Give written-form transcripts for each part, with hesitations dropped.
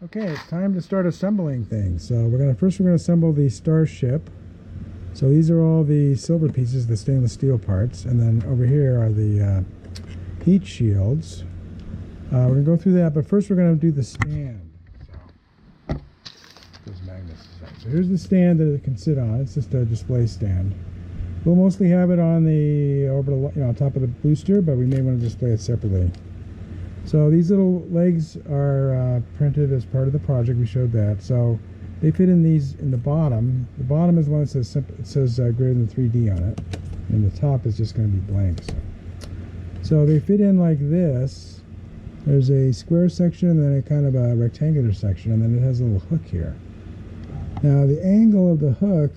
Okay, it's time to start assembling things. So we're gonna assemble the Starship. So these are all the silver pieces, the stainless steel parts, and then over here are the heat shields. We're gonna go through that, but first we're gonna do the stand. So those magnets. So here's the stand that it can sit on. It's just a display stand. We'll mostly have it on the orbital, on top of the booster, but we may want to display it separately. So these little legs are printed as part of the project. We showed that. So they fit in these in the bottom. The bottom is one that says greater than 3D on it, and the top is just going to be blank. So they fit in like this. There's a square section and then a kind of a rectangular section, and then it has a little hook here. Now the angle of the hook,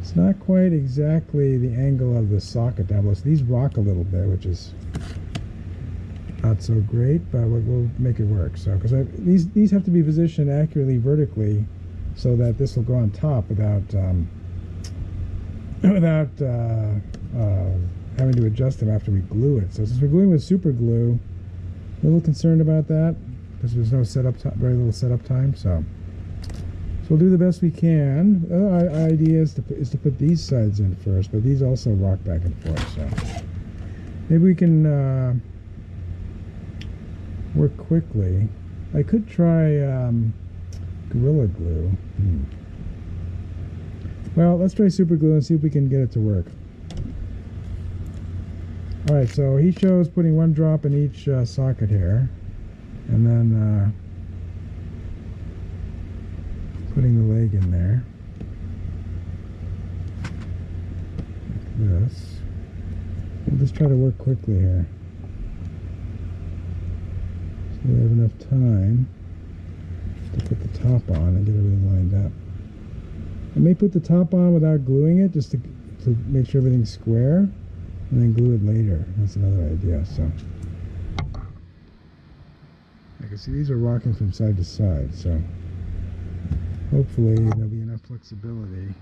it's not quite exactly the angle of the socket down below. So these rock a little bit, which is not so great, but we'll make it work. So, because these have to be positioned accurately vertically, so that this will go on top without having to adjust them after we glue it. So since we're gluing with super glue, a little concerned about that because there's no setup time, very little setup time. So we'll do the best we can. The other idea is to put these sides in first, but these also rock back and forth. So maybe we can work quickly. I could try Gorilla Glue. Well, let's try super glue and see if we can get it to work. Alright, so he shows putting one drop in each socket here, and then putting the leg in there like this. We'll just try to work quickly here. We have enough time to put the top on and get everything lined up. I may put the top on without gluing it, just to make sure everything's square, and then glue it later. That's another idea. So I can see these are rocking from side to side, so hopefully there'll be enough flexibility.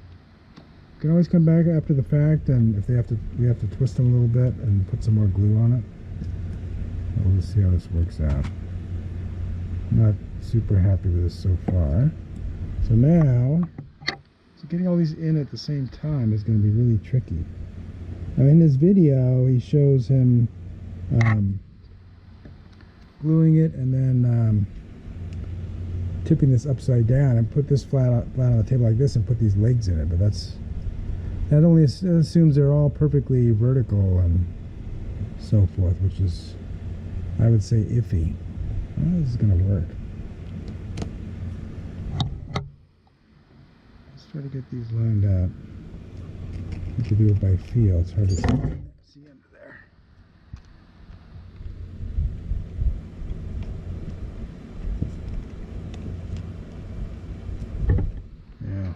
You can always come back after the fact, and if we have to twist them a little bit and put some more glue on it. We'll just see how this works out. I'm not super happy with this so far. So now, getting all these in at the same time is going to be really tricky. Now in this video, he shows him gluing it and then tipping this upside down and put this flat on the table like this and put these legs in it. But that only assumes they're all perfectly vertical and so forth, which is, I would say, iffy. Well, this is going to work. Let's try to get these lined up. You can do it by feel. It's hard to see under there. Yeah.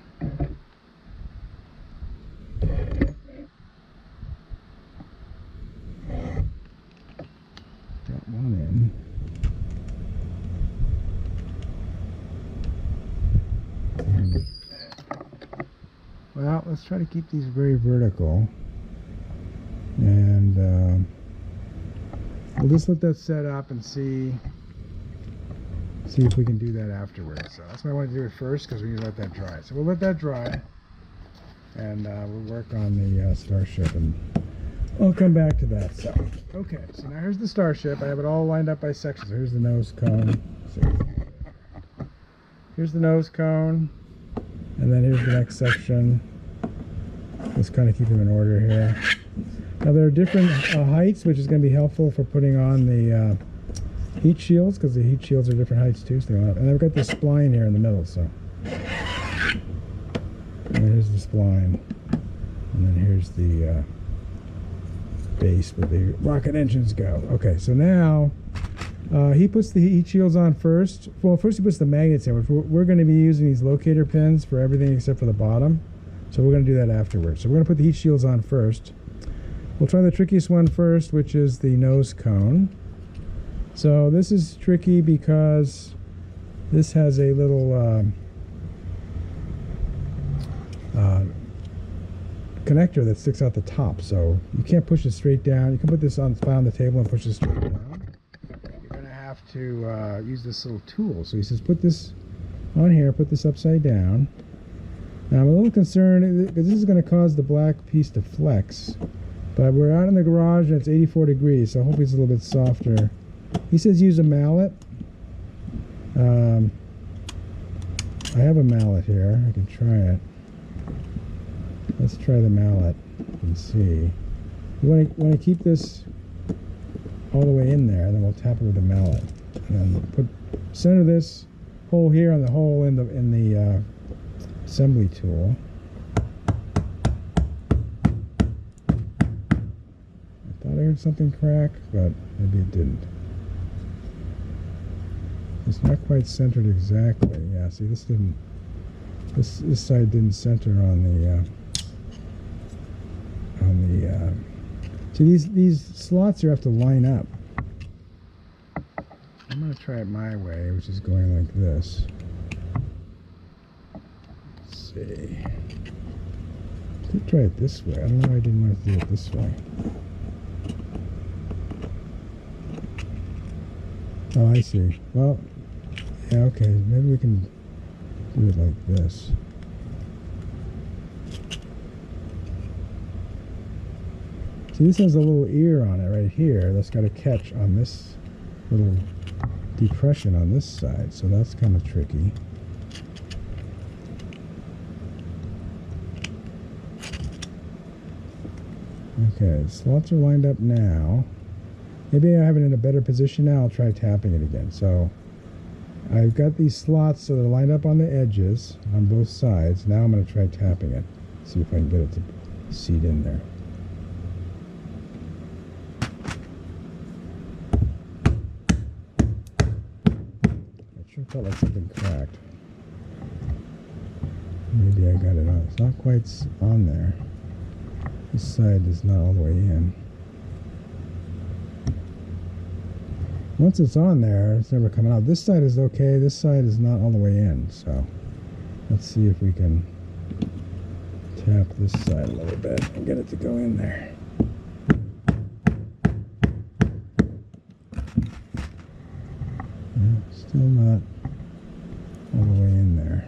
Got one in. Well, let's try to keep these very vertical, and we'll just let that set up and see if we can do that afterwards. So that's why I wanted to do it first, because we need to let that dry. So we'll let that dry, and we'll work on the Starship, and I'll come back to that. So okay, so now here's the Starship. I have it all lined up by sections. So here's the nose cone. Here's the nose cone. And then here's the next section. Just kind of keep them in order here. Now there are different heights, which is going to be helpful for putting on the heat shields, because the heat shields are different heights too. So and I've got this spline here in the middle. So and here's the spline, and then here's the base where the rocket engines go. Okay, so now he puts the heat shields on first. Well, first he puts the magnets in, which we're going to be using these locator pins for everything except for the bottom. So we're going to do that afterwards. So we're going to put the heat shields on first. We'll try the trickiest one first, which is the nose cone. So this is tricky because this has a little connector that sticks out the top. So you can't push it straight down. You can put this on the table and push it straight down. to use this little tool. So he says, put this on here, put this upside down. Now I'm a little concerned because this is going to cause the black piece to flex. But we're out in the garage and it's 84 degrees, so hopefully it's a little bit softer. He says use a mallet. I have a mallet here. I can try it. Let's try the mallet and see. We want to keep this all the way in there, and then we'll tap it with a mallet. And then center this hole here on the hole in the assembly tool. I thought I heard something crack, but maybe it didn't. It's not quite centered exactly. Yeah, see, this didn't. This side didn't center on the. See, these slots here have to line up. I'm going to try it my way, which is going like this. Let's see. Let's try it this way. I don't know why I didn't want to do it this way. Oh, I see. Well, yeah, okay. Maybe we can do it like this. See, this has a little ear on it right here that's got a catch on this little depression on this side, so that's kind of tricky. Okay, the slots are lined up now. Maybe I have it in a better position now. I'll try tapping it again. So I've got these slots so they're lined up on the edges on both sides. Now I'm going to try tapping it. See if I can get it to seat in there. Sure felt like something cracked. Maybe I got it on. It's not quite on there. This side is not all the way in. Once it's on there, it's never coming out. This side is okay. This side is not all the way in. So let's see if we can tap this side a little bit and get it to go in there. Still not all the way in there.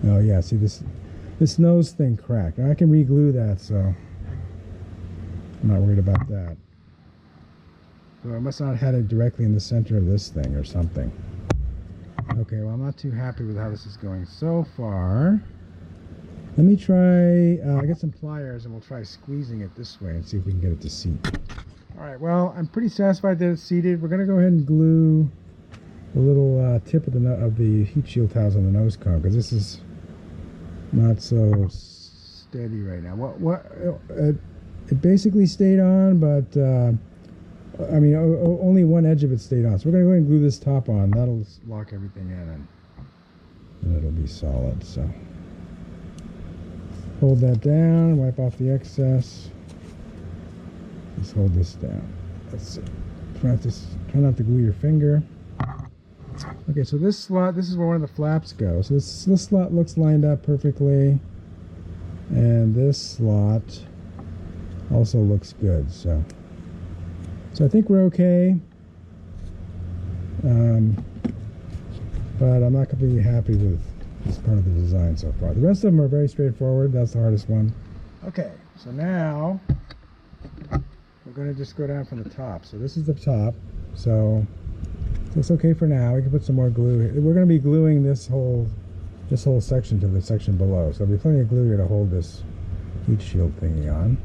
Oh yeah, see this nose thing cracked. I can re-glue that, so I'm not worried about that. So I must not have had it directly in the center of this thing or something. Okay, well I'm not too happy with how this is going so far. Let me try, I'll get some pliers and we'll try squeezing it this way and see if we can get it to seat. Alright, well, I'm pretty satisfied that it's seated. We're going to go ahead and glue the little tip of the heat shield tiles on the nose cone, because this is not so steady right now. It basically stayed on, but I mean, only one edge of it stayed on. So we're going to go ahead and glue this top on. That'll lock everything in and it'll be solid. So hold that down, wipe off the excess. Just hold this down. Let's see. Try not to glue your finger. Okay, so this slot, this is where one of the flaps goes. So this slot looks lined up perfectly, and this slot also looks good. So I think we're okay. But I'm not completely happy with this part of the design so far. The rest of them are very straightforward. That's the hardest one. Okay, so now we're going to just go down from the top. So this is the top. So it's okay for now. We can put some more glue here. We're going to be gluing this whole section to the section below. So there'll be plenty of glue here to hold this heat shield thingy on.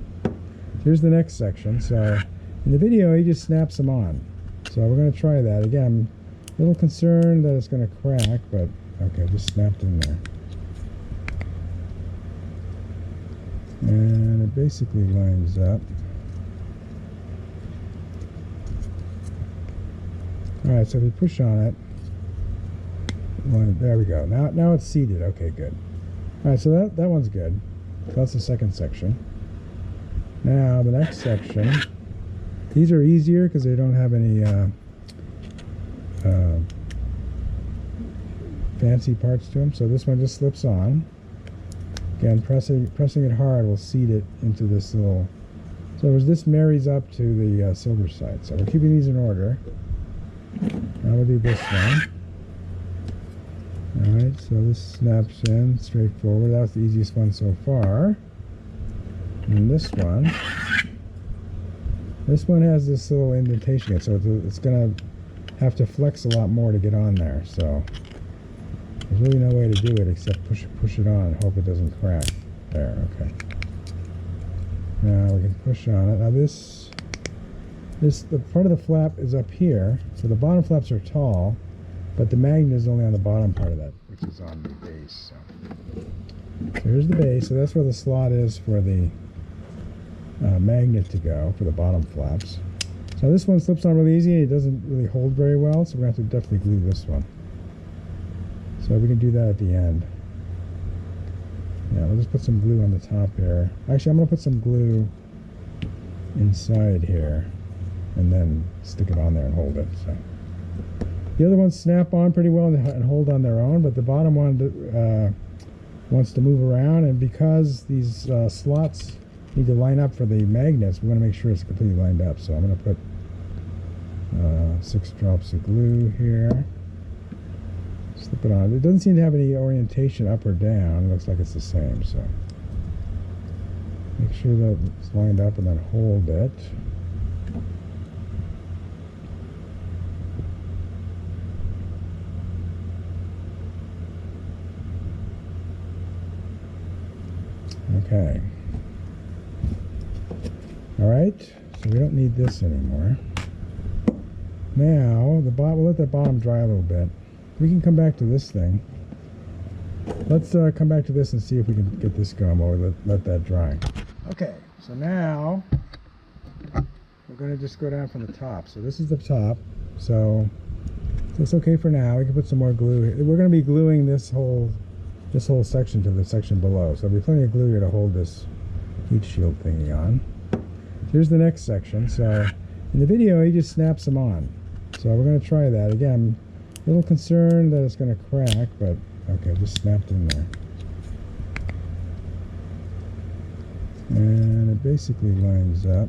Here's the next section. So in the video, he just snaps them on. So we're going to try that. Again, a little concerned that it's going to crack, but okay, just snapped in there. And it basically lines up. Alright, so if we push on it, there we go. Now it's seated. Okay, good. Alright, so that one's good. So that's the second section. Now the next section, these are easier because they don't have any fancy parts to them. So this one just slips on. Again, pressing it hard will seat it into this little So this marries up to the silver side. So we're keeping these in order. Now we'll do this one. Alright, so this snaps in straightforward. That was the easiest one so far. And this one has this little indentation in it, so it's going to have to flex a lot more to get on there. So there's really no way to do it except push it on and hope it doesn't crack. There, okay. Now we can push on it. Now the part of the flap is up here, so the bottom flaps are tall, but the magnet is only on the bottom part of that, which is on the base. So here's the base, so that's where the slot is for the magnet to go for the bottom flaps. So this one slips on really easy, and it doesn't really hold very well, so we're going to have to definitely glue this one. So we can do that at the end. Yeah, we'll just put some glue on the top here. Actually, I'm going to put some glue inside here and then stick it on there and hold it. So the other ones snap on pretty well and hold on their own, but the bottom one wants to move around, and because these slots need to line up for the magnets, we want to make sure it's completely lined up. So I'm going to put 6 drops of glue here. Slip it on. It doesn't seem to have any orientation up or down. It looks like it's the same. So make sure that it's lined up and then hold it. Okay. All right. So we don't need this anymore. Now we'll let the bottom dry a little bit. We can come back to this thing. Let's come back to this and see if we can get this going while we let that dry. Okay, so now we're going to just go down from the top. So this is the top. So it's okay for now. We can put some more glue here. We're going to be gluing this whole section to the section below. So there'll be plenty of glue here to hold this heat shield thingy on. Here's the next section. So in the video, he just snaps them on. So we're going to try that again. A little concerned that it's going to crack, but okay, just snapped in there. And it basically lines up.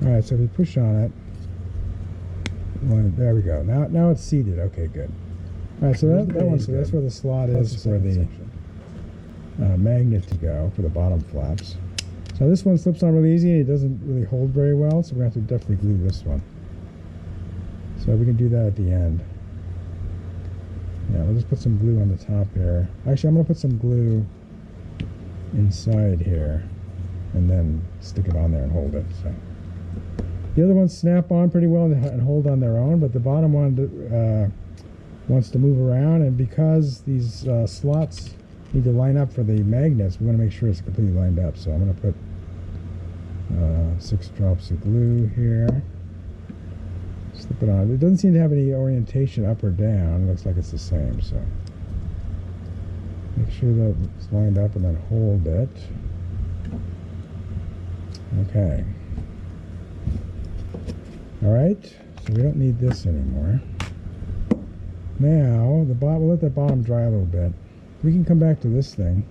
Alright, so if we push on it, there we go. Now it's seated. Okay, good. Alright, so that's where the slot is for the magnet to go for the bottom flaps. So this one slips on really easy, and it doesn't really hold very well, so we're going to have to definitely glue this one. So we can do that at the end. Yeah, we'll just put some glue on the top here. Actually, I'm going to put some glue inside here and then stick it on there and hold it. So the other ones snap on pretty well and hold on their own, but the bottom one wants to move around, and because these slots need to line up for the magnets, we want to make sure it's completely lined up. So I'm going to put 6 drops of glue here. Slip it on. It doesn't seem to have any orientation up or down. It looks like it's the same. So make sure that it's lined up and then hold it. Okay. All right. So we don't need this anymore. Now we'll let the bottom dry a little bit. We can come back to this thing.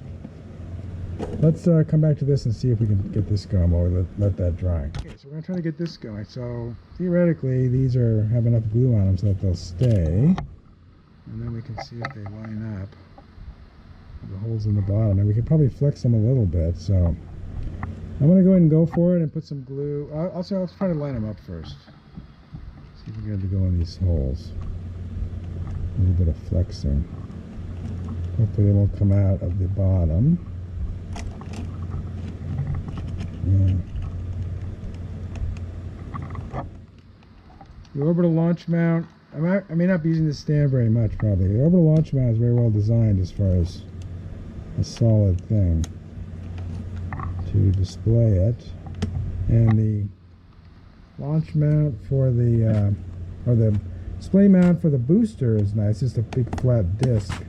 Let's come back to this and see if we can get this going while we let that dry. Okay, so we're going to try to get this going. So theoretically, these have enough glue on them so that they'll stay. And then we can see if they line up. The holes in the bottom. And we can probably flex them a little bit. So I'm going to go ahead and go for it and put some glue. I'll try to line them up first. See if we can get to go in these holes. A little bit of flexing. Hopefully they won't come out of the bottom. Yeah. The orbital launch mount, I may not be using this stand very much probably. The orbital launch mount is very well designed as far as a solid thing to display it. And the launch mount for the, or the display mount for the booster is nice. It's just a big flat disc.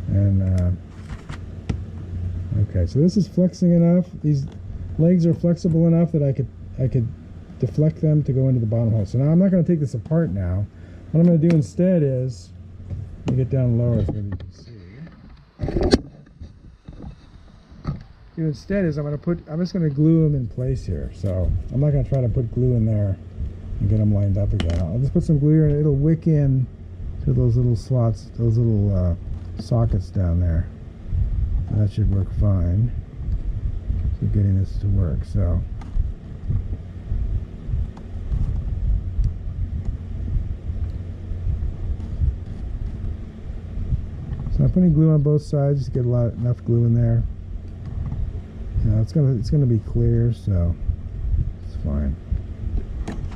And okay, so this is flexing enough. These legs are flexible enough that I could deflect them to go into the bottom hole. So now I'm not going to take this apart now. What I'm going to do instead is, let me get down lower so maybe you can see. do instead is I'm just going to glue them in place here. So I'm not going to try to put glue in there and get them lined up again. I'll just put some glue here and it'll wick in to those little slots, those little sockets down there. And that should work fine for getting this to work. So I'm putting glue on both sides to get enough glue in there. It's gonna be clear, so it's fine.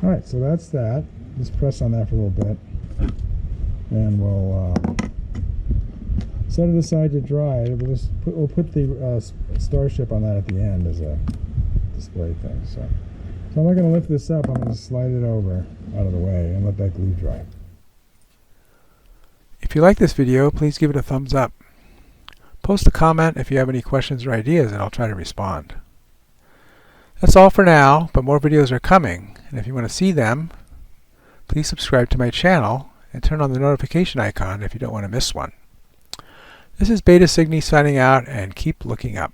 All right, so that's that. Just press on that for a little bit, and we'll set it aside to dry. We'll put the Starship on that at the end as a display thing. So I'm not going to lift this up. I'm going to slide it over out of the way and let that glue dry. If you like this video, please give it a thumbs up. Post a comment if you have any questions or ideas, and I'll try to respond. That's all for now, but more videos are coming, and if you want to see them, please subscribe to my channel and turn on the notification icon if you don't want to miss one. This is Beta Cygni signing out, and keep looking up.